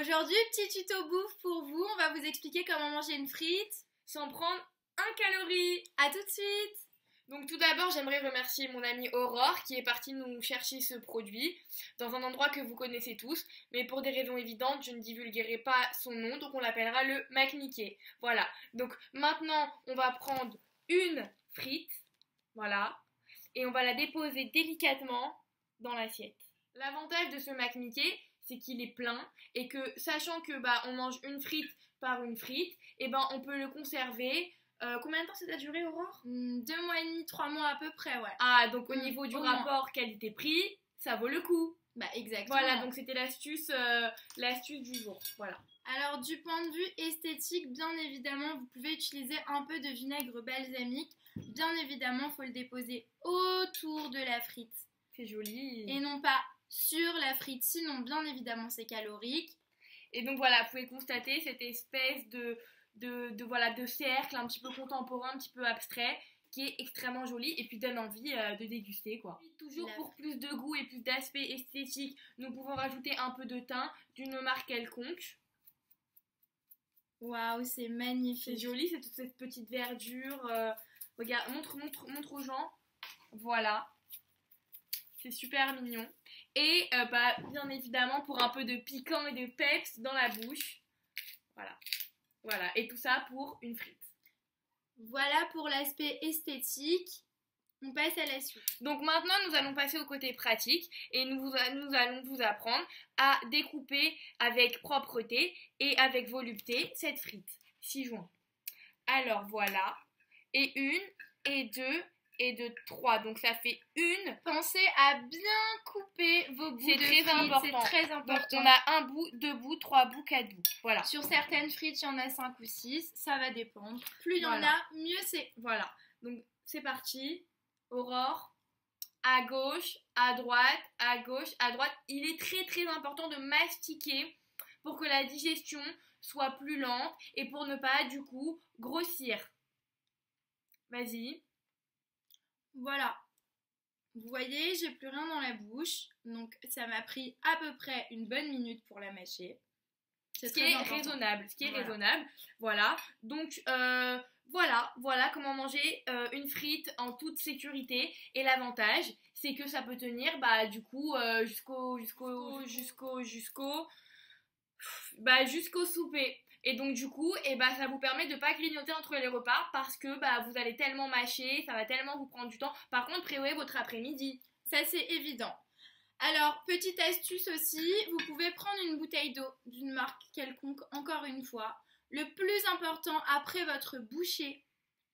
Aujourd'hui, petit tuto bouffe pour vous. On va vous expliquer comment manger une frite sans prendre un calorie. À tout de suite. Donc tout d'abord, j'aimerais remercier mon amie Aurore qui est partie nous chercher ce produit dans un endroit que vous connaissez tous, mais pour des raisons évidentes, je ne divulguerai pas son nom, donc on l'appellera le McMickey. Voilà, donc maintenant, on va prendre une frite, voilà, et on va la déposer délicatement dans l'assiette. L'avantage de ce McMickey, c'est qu'il est plein et que, sachant que on mange une frite par une frite, et on peut le conserver. Combien de temps ça a duré, Aurore? 2 mois et demi, 3 mois à peu près, ouais. Ah, donc au niveau du rapport qualité-prix, ça vaut le coup. Exactement. Voilà, donc c'était l'astuce du jour, voilà. Alors du point de vue esthétique, bien évidemment, vous pouvez utiliser un peu de vinaigre balsamique. Bien évidemment, il faut le déposer autour de la frite. C'est joli. Et non pas sur la frite, sinon bien évidemment c'est calorique. Et donc voilà, vous pouvez constater cette espèce de cercle un petit peu contemporain, un petit peu abstrait, qui est extrêmement joli et puis donne envie de déguster, quoi. Toujours pour plus de goût et plus d'aspect esthétique, nous pouvons rajouter un peu de thym d'une marque quelconque. Waouh, c'est magnifique. C'est joli, c'est toute cette petite verdure. Regarde, montre aux gens. Voilà. C'est super mignon. Et bien évidemment, pour un peu de piquant et de peps dans la bouche. Voilà. Voilà, et tout ça pour une frite. Voilà pour l'aspect esthétique. On passe à la suite. Donc maintenant, nous allons passer au côté pratique et nous allons vous apprendre à découper avec propreté et avec volupté cette frite. 6 joints. Alors voilà. Et 1, et 2, et 2, 3. Donc ça fait une. Pensez à bien couper vos bouts de frites. C'est très important. Donc on a 1 bout, 2 bouts, 3 bouts, 4 bouts. Voilà. Sur certaines frites, il y en a 5 ou 6. Ça va dépendre. Plus il y en a, mieux c'est. Voilà. Donc c'est parti. Aurore. À gauche, à droite, à gauche, à droite. Il est très très important de mastiquer pour que la digestion soit plus lente et pour ne pas du coup grossir. Vas-y. Voilà. Vous voyez, j'ai plus rien dans la bouche. Donc ça m'a pris à peu près une bonne minute pour la mâcher. Ce qui est raisonnable. Voilà. Donc voilà comment manger une frite en toute sécurité. Et l'avantage, c'est que ça peut tenir jusqu'au souper. Et donc du coup, ça vous permet de ne pas grignoter entre les repas parce que vous allez tellement mâcher, ça va tellement vous prendre du temps. Par contre, prévoyez votre après-midi. Ça, c'est évident. Alors, petite astuce aussi, vous pouvez prendre une bouteille d'eau d'une marque quelconque, encore une fois. Le plus important après votre bouchée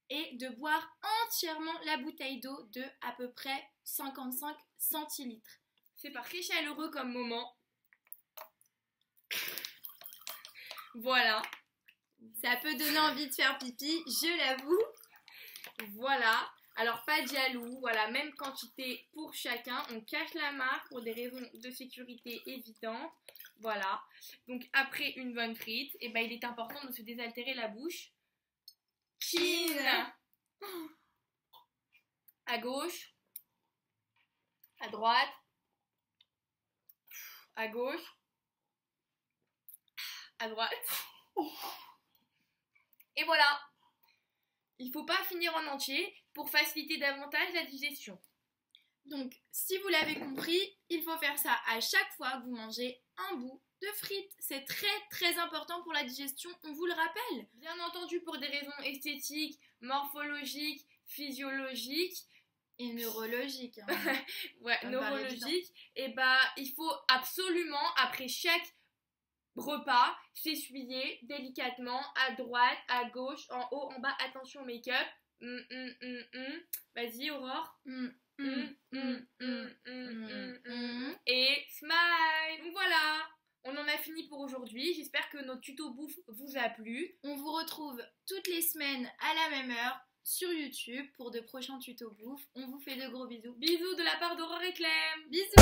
est de boire entièrement la bouteille d'eau de à peu près 55 centilitres. C'est pas très chaleureux comme moment. Voilà. Ça peut donner envie de faire pipi, je l'avoue. Voilà. Alors pas de jaloux, voilà, même quantité pour chacun. On cache la marque pour des raisons de sécurité évidentes. Voilà. Donc après une bonne frite, il est important de se désaltérer la bouche. Chin. À gauche. À droite. À gauche. À droite. Et voilà. Il ne faut pas finir en entier pour faciliter davantage la digestion. Donc, si vous l'avez compris, il faut faire ça à chaque fois que vous mangez un bout de frites. C'est très très important pour la digestion, on vous le rappelle. Bien entendu, pour des raisons esthétiques, morphologiques, physiologiques et neurologiques. Neurologiques. Il faut absolument, après chaque repas, s'essuyer délicatement à droite, à gauche, en haut, en bas. Attention au make-up. Vas-y, Aurore. Et smile. Donc voilà, on en a fini pour aujourd'hui. J'espère que notre tuto bouffe vous a plu. On vous retrouve toutes les semaines à la même heure sur YouTube pour de prochains tutos bouffe. On vous fait de gros bisous. Bisous de la part d'Aurore et Clem. Bisous.